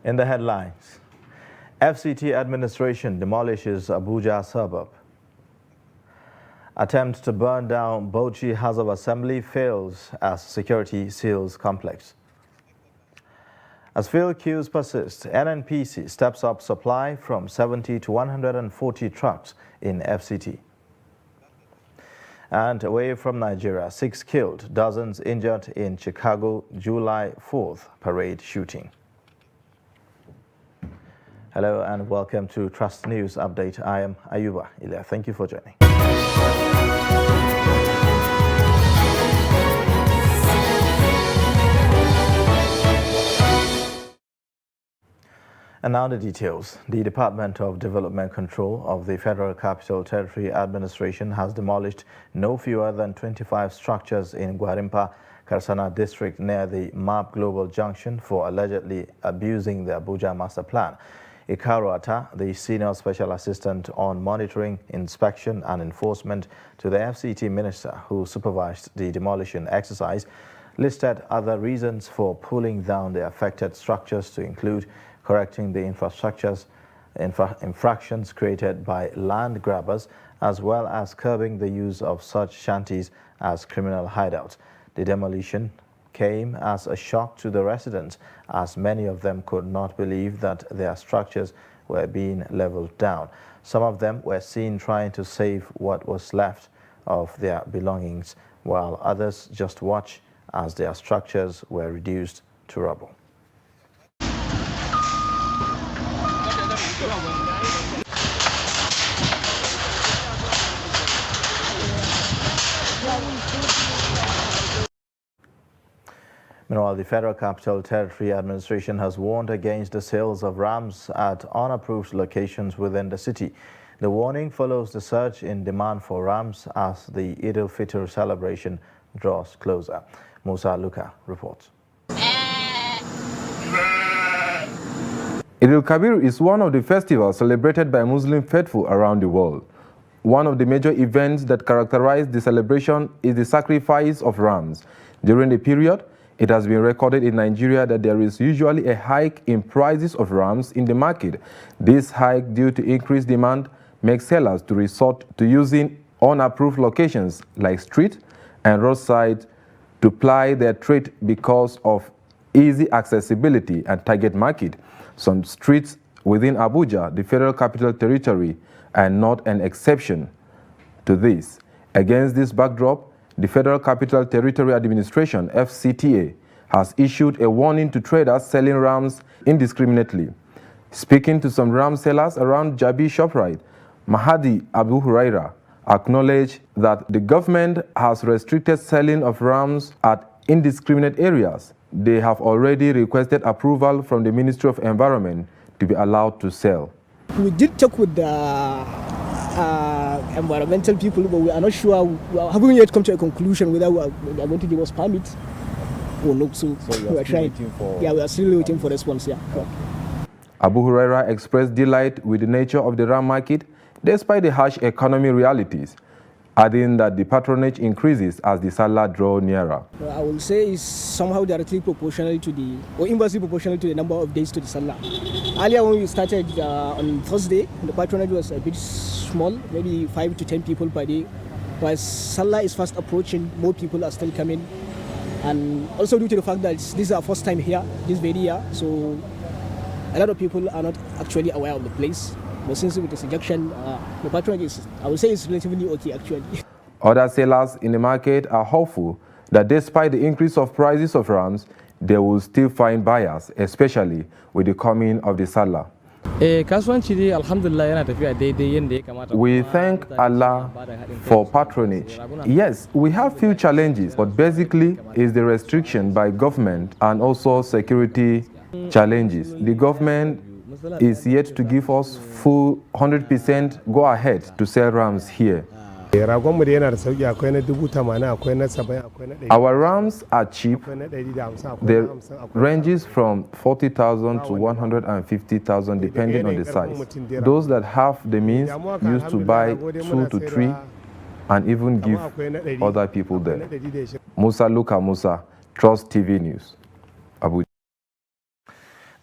In the headlines, FCT administration demolishes Abuja suburb. Attempt to burn down Bauchi House of Assembly fails as security seals complex. As field queues persist, NNPC steps up supply from 70 to 140 trucks in FCT. And away from Nigeria, 6 killed, dozens injured in Chicago July 4th parade shooting. Hello and welcome to Trust News Update. I am Ayuba Ilya. Thank you for joining. And now the details. The Department of Development Control of the Federal Capital Territory Administration has demolished no fewer than 25 structures in Gwarimpa, Karsana district near the MAP Global Junction for allegedly abusing the Abuja Master Plan. Ikaru Atta, the Senior Special Assistant on Monitoring, Inspection and Enforcement to the FCT Minister who supervised the demolition exercise, listed other reasons for pulling down the affected structures to include correcting the infractions created by land grabbers, as well as curbing the use of such shanties as criminal hideouts. The demolition came as a shock to the residents, as many of them could not believe that their structures were being leveled down. Some of them were seen trying to save what was left of their belongings, while others just watched as their structures were reduced to rubble. Meanwhile, the Federal Capital Territory Administration has warned against the sales of rams at unapproved locations within the city. The warning follows the surge in demand for rams as the Eid al-Fitr celebration draws closer. Musa Luka reports. Eid al-Kabir is one of the festivals celebrated by Muslim faithful around the world. One of the major events that characterize the celebration is the sacrifice of rams. During the period, it has been recorded in Nigeria that there is usually a hike in prices of rams in the market. This hike, due to increased demand, makes sellers to resort to using unapproved locations like street and roadside to ply their trade because of easy accessibility and target market. Some streets within Abuja, the Federal Capital Territory, are not an exception to this. Against this backdrop, the Federal Capital Territory Administration, FCTA, has issued a warning to traders selling rams indiscriminately. Speaking to some ram sellers around Jabi Shoprite, Mahadi Abu Huraira acknowledged that the government has restricted selling of rams at indiscriminate areas. They have already requested approval from the Ministry of Environment to be allowed to sell. We did talk with the environmental people, but we are not sure. We haven't yet come to a conclusion whether we are going to give us permits or not. So we are trying. We are still waiting for response. Yeah. Abu Huraira expressed delight with the nature of the ram market despite the harsh economy realities, adding that the patronage increases as the Salah draws nearer. I will say it's somehow directly proportional to the, or inversely proportional to the number of days to the Salah. Earlier when we started on Thursday, the patronage was a bit small, maybe 5 to 10 people per day. While Salah is fast approaching, more people are still coming. And also due to the fact that this is our first time here, this very year, so a lot of people are not actually aware of the place. But since with the suggestion, the patronage is, I would say it's relatively okay actually. Other sellers in the market are hopeful that despite the increase of prices of rams, they will still find buyers, especially with the coming of the Salah. We thank Allah for patronage. Yes, we have few challenges, but basically is the restriction by government and also security challenges. The government is yet to give us full 100% go ahead to sell rams here. Our rams are cheap. They ranges from 40,000 to 150,000 depending on the size. Those that have the means used to buy 2 to 3 and even give other people there. Musa Luka Musa, Trust TV News, Abuja.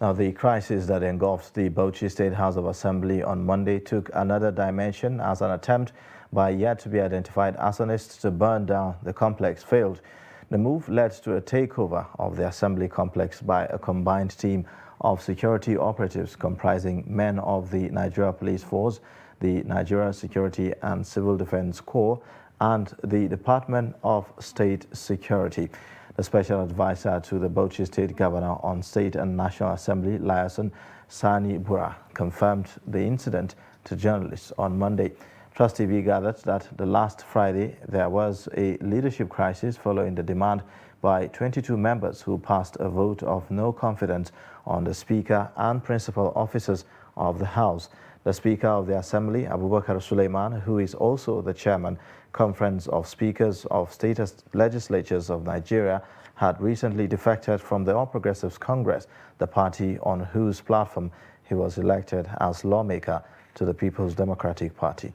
Now, the crisis that engulfed the Bauchi State House of Assembly on Monday took another dimension as an attempt by yet-to-be-identified arsonists to burn down the complex failed. The move led to a takeover of the assembly complex by a combined team of security operatives comprising men of the Nigeria Police Force, the Nigeria Security and Civil Defense Corps, and the Department of State Security. The special advisor to the Bauchi State Governor on State and National Assembly, Liason Sani Bura, confirmed the incident to journalists on Monday. Trust TV gathered that the last Friday there was a leadership crisis following the demand by 22 members who passed a vote of no confidence on the Speaker and principal officers of the House. The Speaker of the Assembly, Abubakar Suleiman, who is also the Chairman, Conference of Speakers of State Legislatures of Nigeria, had recently defected from the All Progressives Congress, the party on whose platform he was elected as lawmaker to the People's Democratic Party.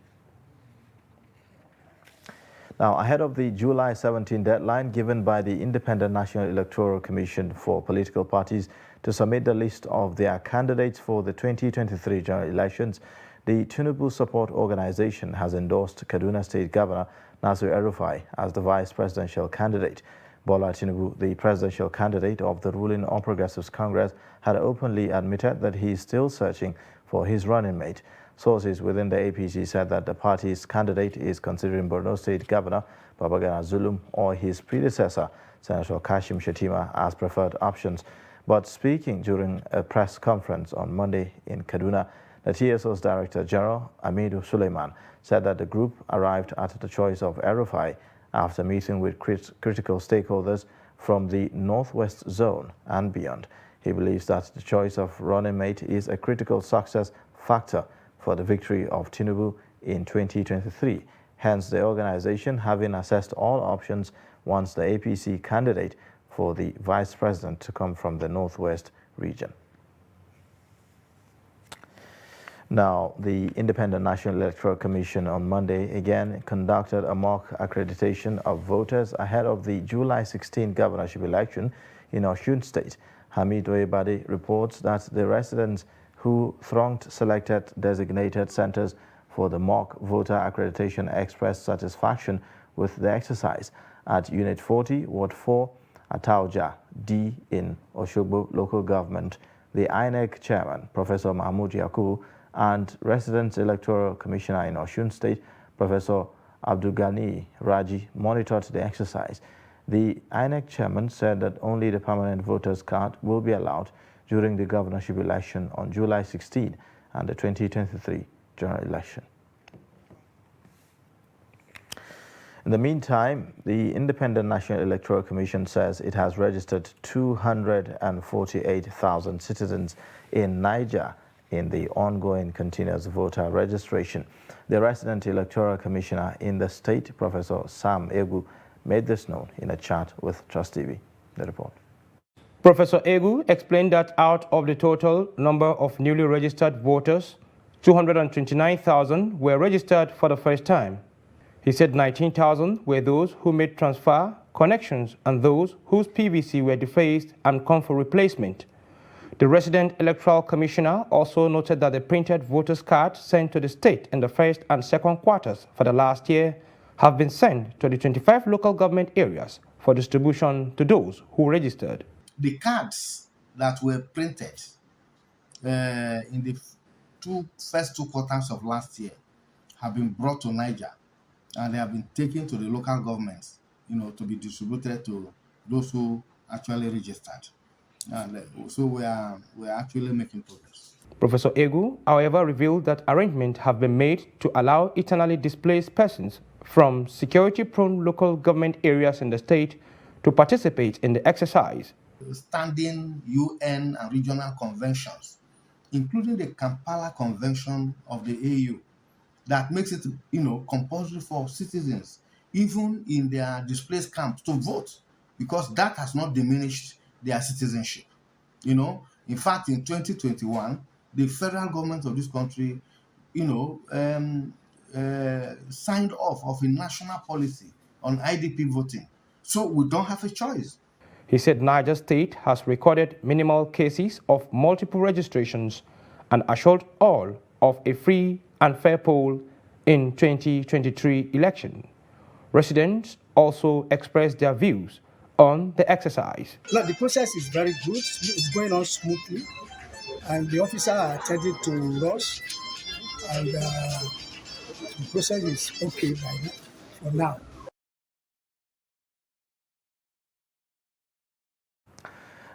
Now, ahead of the July 17 deadline given by the Independent National Electoral Commission for political parties to submit the list of their candidates for the 2023 general elections, the Tinubu Support Organization has endorsed Kaduna State Governor Nasir El-Rufai as the vice presidential candidate. Bola Tinubu, the presidential candidate of the ruling All Progressives Congress, had openly admitted that he is still searching for his running mate. Sources within the APC said that the party's candidate is considering Borno State Governor Babagana Zulum or his predecessor, Senator Kashim Shettima, as preferred options. But speaking during a press conference on Monday in Kaduna, the TSO's Director General, Amidu Suleiman, said that the group arrived at the choice of El-Rufai after meeting with critical stakeholders from the Northwest Zone and beyond. He believes that the choice of running mate is a critical success factor for the victory of Tinubu in 2023. Hence, the organization having assessed all options wants the APC candidate for the vice president to come from the Northwest region. Now, the Independent National Electoral Commission on Monday again conducted a mock accreditation of voters ahead of the July 16 governorship election in Osun State. Hamid Oyebade reports that the residents who thronged selected designated centers for the mock voter accreditation expressed satisfaction with the exercise. At Unit 40, Ward 4, Atauja D in Oshogbo local government, the INEC chairman, Professor Mahmoud Yakubu, and resident electoral commissioner in Osun State, Professor Abdulgani Raji, monitored the exercise. The INEC chairman said that only the permanent voters card will be allowed during the governorship election on July 16 and the 2023 general election. In the meantime, the Independent National Electoral Commission says it has registered 248,000 citizens in Niger in the ongoing continuous voter registration. The resident electoral commissioner in the state, Professor Sam Egu, made this known in a chat with Trust TV. The report. Professor Egu explained that out of the total number of newly registered voters, 229,000 were registered for the first time. He said 19,000 were those who made transfer, connections, and those whose PVC were defaced and come for replacement. The resident electoral commissioner also noted that the printed voters' cards sent to the state in the first and second quarters for the last year have been sent to the 25 local government areas for distribution to those who registered. The cards that were printed in the first two quarters of last year have been brought to Niger, and they have been taken to the local governments, to be distributed to those who actually registered. And so we are actually making progress. Professor Egu, however, revealed that arrangements have been made to allow internally displaced persons from security-prone local government areas in the state to participate in the exercise. Standing UN and regional conventions, including the Kampala Convention of the AU, that makes it, compulsory for citizens, even in their displaced camps, to vote, because that has not diminished their citizenship. In fact, in 2021, the federal government of this country, signed off of a national policy on IDP voting. So we don't have a choice. He said Niger State has recorded minimal cases of multiple registrations and assured all of a free and fair poll in 2023 election. Residents also expressed their views on the exercise. Now, the process is very good. It's going on smoothly, and the officer attended to us, and the process is okay for now.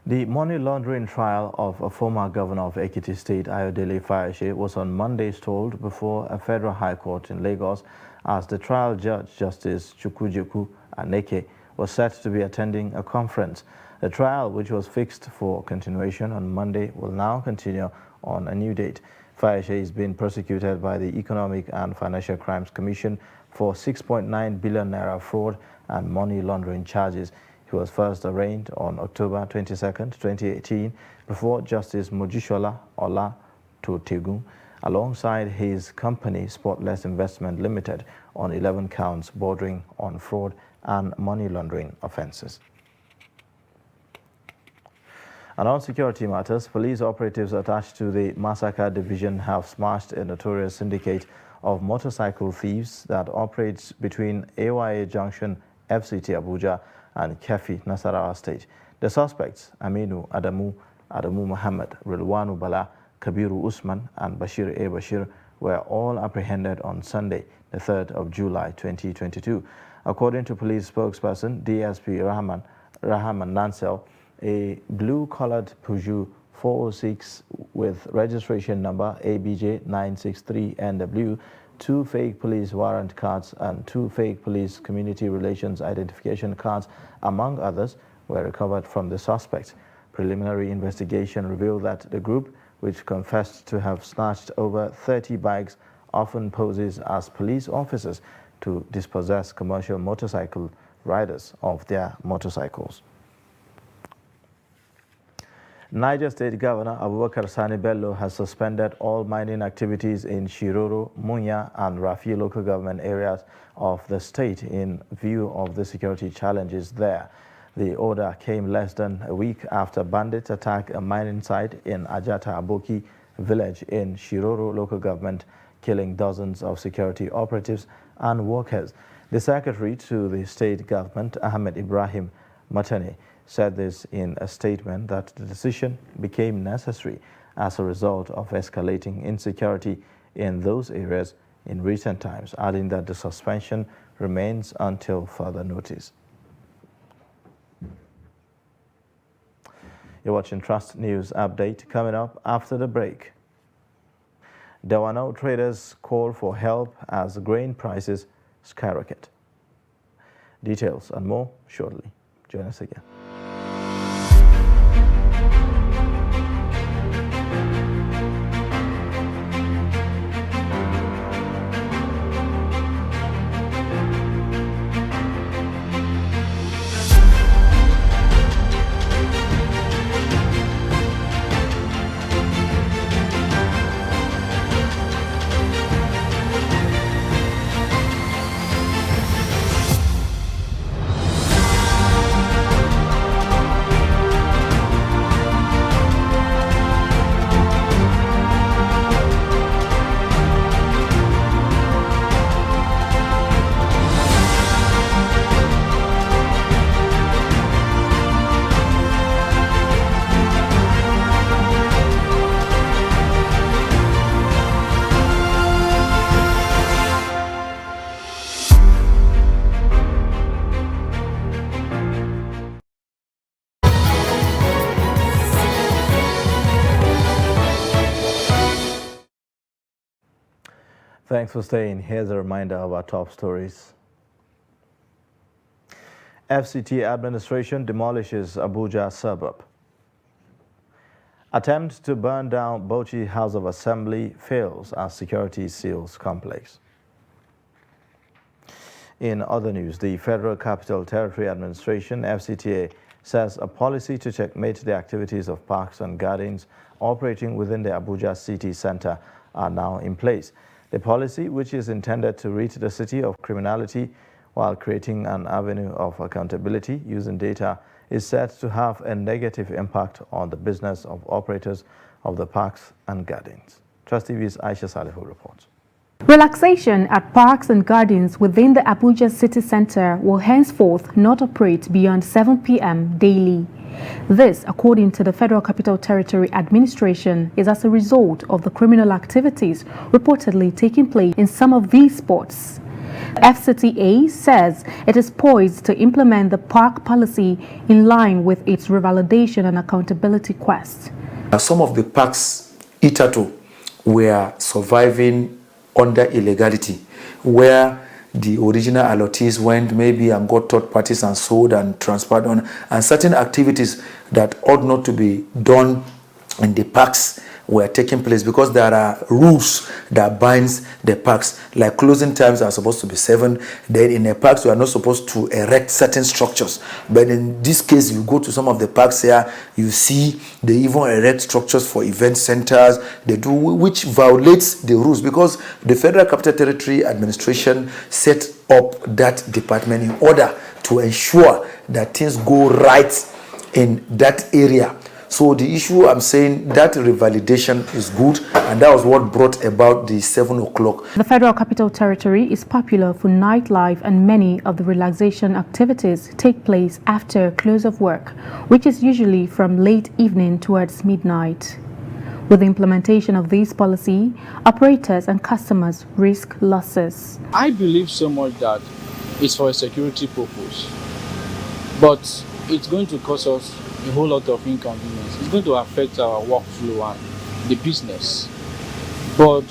The money laundering trial of a former governor of Ekiti State, Ayodele Fayose, was on Monday stalled before a federal high court in Lagos as the trial judge, Justice Chukwujeku Aneke, was set to be attending a conference. The trial, which was fixed for continuation on Monday, will now continue on a new date. Fayose is being prosecuted by the Economic and Financial Crimes Commission for 6.9 billion naira fraud and money laundering charges. He was first arraigned on October 22, 2018, before Justice Mojishola Ola Totegun, alongside his company Sportless Investment Limited, on 11 counts bordering on fraud and money laundering offences. And on security matters, police operatives attached to the Massacre Division have smashed a notorious syndicate of motorcycle thieves that operates between AYA Junction, FCT Abuja, and Kefi, Nasarawa State. The suspects, Aminu Adamu Muhammad, Rilwanu Bala, Kabiru Usman, and Bashir A. Bashir, were all apprehended on Sunday, the 3rd of July 2022. According to police spokesperson DSP Rahman Nansel, a blue-colored Peugeot 406 with registration number ABJ963NW, 2 fake police warrant cards, and 2 fake police community relations identification cards, among others, were recovered from the suspects. Preliminary investigation revealed that the group, which confessed to have snatched over 30 bikes, often poses as police officers to dispossess commercial motorcycle riders of their motorcycles. Niger State Governor Abubakar Sani Bello has suspended all mining activities in Shiroro, Munya, and Rafi local government areas of the state in view of the security challenges there. The order came less than a week after bandits attacked a mining site in Ajata Aboki village in Shiroro local government, killing dozens of security operatives and workers. The secretary to the state government, Ahmed Ibrahim Matane, said this in a statement that the decision became necessary as a result of escalating insecurity in those areas in recent times, adding that the suspension remains until further notice. You're watching Trust News Update. Coming up after the break. Dawanau traders call for help as grain prices skyrocket. Details and more shortly. Join us again. Thanks for staying. Here's a reminder of our top stories. FCT administration demolishes Abuja suburb. Attempt to burn down Bauchi House of Assembly fails as security seals complex. In other news, the Federal Capital Territory Administration, FCTA, says a policy to checkmate the activities of parks and gardens operating within the Abuja city center are now in place. The policy, which is intended to rid the city of criminality while creating an avenue of accountability using data, is said to have a negative impact on the business of operators of the parks and gardens. Trust TV's Aisha Salihu reports. Relaxation at parks and gardens within the Abuja city center will henceforth not operate beyond 7 p.m. daily. This, according to the Federal Capital Territory Administration, is as a result of the criminal activities reportedly taking place in some of these spots. FCTA says it is poised to implement the park policy in line with its revalidation and accountability quest. Some of the parks hitherto were surviving under illegality, where the original allottees went maybe and got third parties and sold and transferred on, and certain activities that ought not to be done in the parks were taking place because there are rules that binds the parks, like closing times are supposed to be 7. Then in the parks you are not supposed to erect certain structures, but in this case you go to some of the parks here, you see they even erect structures for event centers, they do, which violates the rules, because the Federal Capital Territory Administration set up that department in order to ensure that things go right in that area. So the issue, I'm saying that revalidation is good, and that was what brought about the 7 o'clock. The Federal Capital Territory is popular for nightlife, and many of the relaxation activities take place after close of work, which is usually from late evening towards midnight. With the implementation of this policy, operators and customers risk losses. I believe so much that it's for a security purpose, but it's going to cost us a whole lot of inconvenience. It's going to affect our workflow and the business. But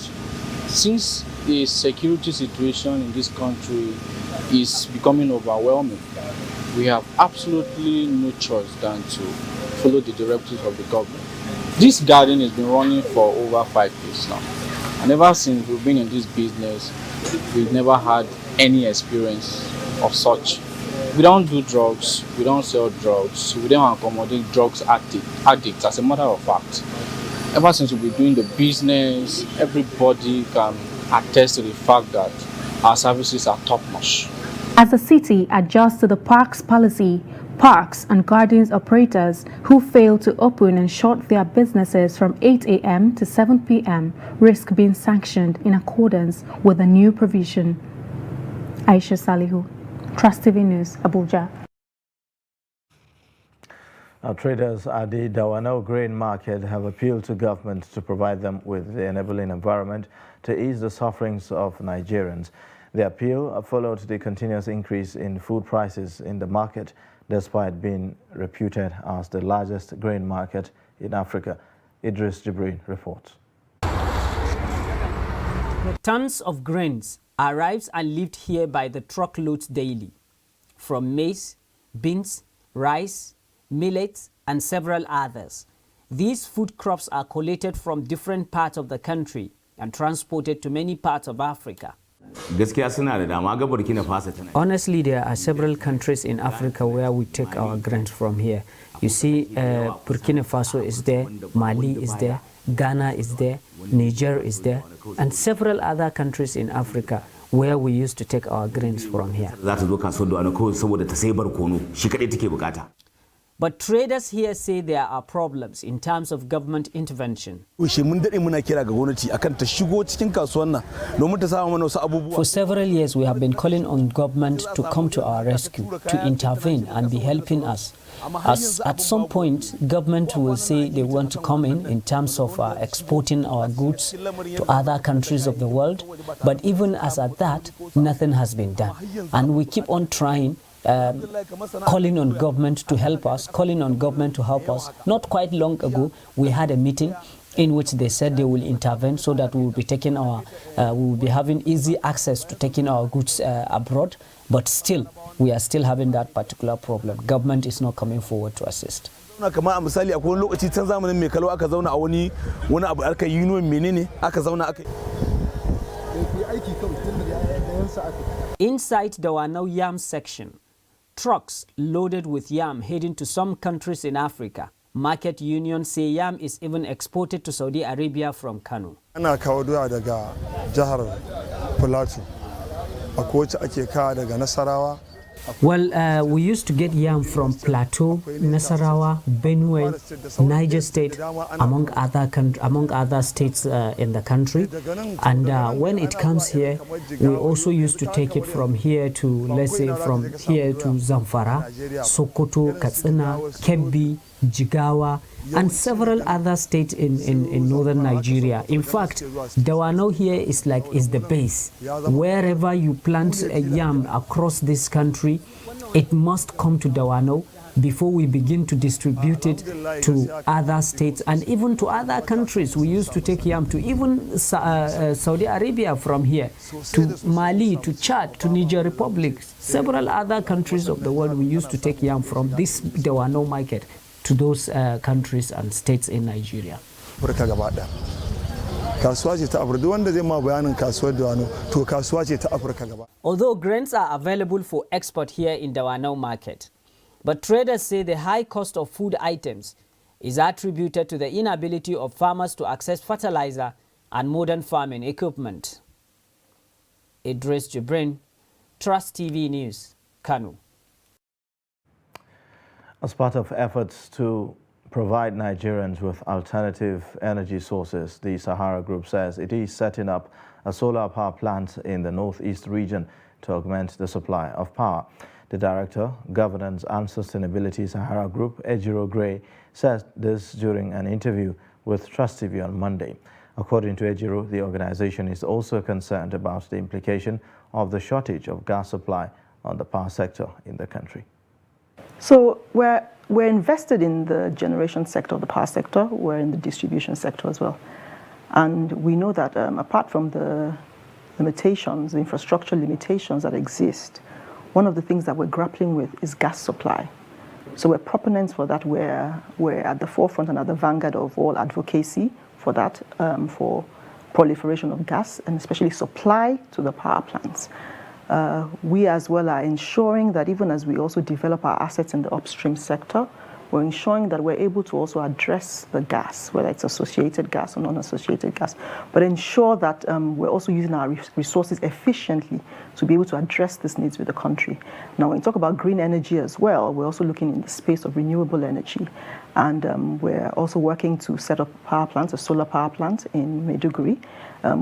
since the security situation in this country is becoming overwhelming, we have absolutely no choice than to follow the directives of the government. This garden has been running for over 5 years now. And ever since we've been in this business, we've never had any experience of such. We don't do drugs, we don't sell drugs, we don't accommodate drugs addicts, as a matter of fact. Ever since we've been doing the business, everybody can attest to the fact that our services are top-notch. As the city adjusts to the parks policy, parks and gardens operators who fail to open and shut their businesses from 8 a.m. to 7 p.m. risk being sanctioned in accordance with the new provision. Aisha Salihu, Trust TV News, Abuja. Our traders at the Dawanau grain market have appealed to government to provide them with the enabling environment to ease the sufferings of Nigerians. The appeal followed the continuous increase in food prices in the market, despite being reputed as the largest grain market in Africa. Idris Jibril reports. Tons of grains arrives and lived here by the truckloads daily, from maize, beans, rice, millet, and several others. These food crops are collated from different parts of the country and transported to many parts of Africa. Honestly, there are several countries in Africa where we take our grains from here. You see, Burkina Faso is there, Mali is there, Ghana is there, Niger is there, and several other countries in Africa where we used to take our grains from here. But traders here say there are problems in terms of government intervention. For several years, we have been calling on government to come to our rescue, to intervene and be helping us. As at some point, government will say they want to come in terms of exporting our goods to other countries of the world. But even as at that, nothing has been done. And we keep on trying, calling on government to help us, Not quite long ago, we had a meeting in which they said they will intervene so that we will be taking we will be having easy access to taking our goods abroad. But still, we are still having that particular problem. Government is not coming forward to assist. Inside the Dawanau yam section, trucks loaded with yam heading to some countries in Africa. Market unions say yam is even exported to Saudi Arabia from Kano. Ana kawo doya daga jihar Plateau, akwai wacce ake kawo daga Nasarawa, Well, we used to get yam from Plateau, Nasarawa, Benue, Niger State, among other states in the country. And when it comes here, we also used to take it from here to, let's say, from here to Zamfara, Sokoto, Katsina, Kebbi, Jigawa, and several other states in northern Nigeria. In fact, Dawanau here is the base. Wherever you plant a yam across this country, it must come to Dawanau before we begin to distribute it to other states and even to other countries. We used to take yam to even Saudi Arabia from here, to Mali, to Chad, to Niger Republic, several other countries of the world. We used to take yam from this Dawanau market to those countries and states in Nigeria. Although grains are available for export here in Dawanau market, but traders say the high cost of food items is attributed to the inability of farmers to access fertilizer and modern farming equipment. Idris Jibrin, Trust TV News, Kano. As part of efforts to provide Nigerians with alternative energy sources, the Sahara Group says it is setting up a solar power plant in the northeast region to augment the supply of power. The Director, Governance and Sustainability Sahara Group, Ejiro Gray, said this during an interview with Trust TV on Monday. According to Ejiro, the organization is also concerned about the implication of the shortage of gas supply on the power sector in the country. So we're invested in the generation sector, the power sector. We're in the distribution sector as well. And we know that apart from the limitations, the infrastructure limitations that exist, one of the things that we're grappling with is gas supply. So we're proponents for that. We're at the forefront and at the vanguard of all advocacy for that, for proliferation of gas and especially supply to the power plants. We as well are ensuring that even as we also develop our assets in the upstream sector, we're ensuring that we're able to also address the gas, whether it's associated gas or non-associated gas, but ensure that we're also using our resources efficiently to be able to address these needs with the country. Now, when we talk about green energy as well, we're also looking in the space of renewable energy. And we're also working to set up power plants, a solar power plant in Maiduguri.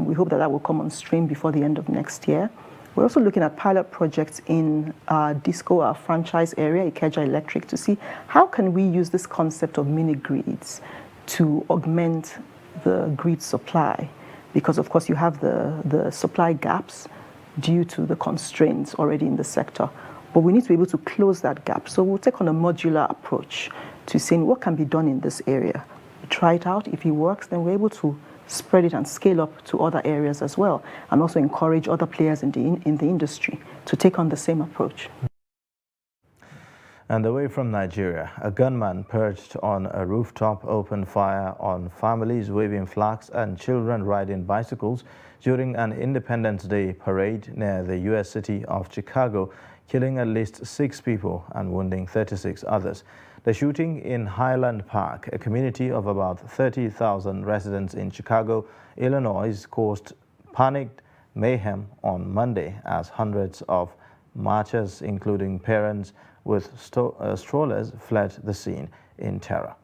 We hope that will come on stream before the end of next year. We're also looking at pilot projects in our DISCO, our franchise area, Ikeja Electric, to see how can we use this concept of mini grids to augment the grid supply. Because, of course, you have the supply gaps due to the constraints already in the sector. But we need to be able to close that gap. So we'll take on a modular approach to saying what can be done in this area. We try it out. If it works, then we're able to spread it and scale up to other areas as well, and also encourage other players in the industry to take on the same approach. And away from Nigeria, a gunman perched on a rooftop opened fire on families waving flags and children riding bicycles during an Independence Day parade near the U.S. city of Chicago, killing at least 6 people and wounding 36 others. The shooting in Highland Park, a community of about 30,000 residents in Chicago, Illinois, caused panicked mayhem on Monday as hundreds of marchers, including parents with strollers, fled the scene in terror.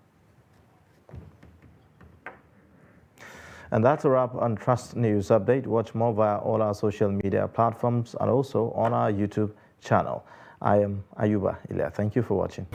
And that's a wrap on Trust News Update. Watch more via all our social media platforms and also on our YouTube channel. I am Ayuba Ilya. Thank you for watching.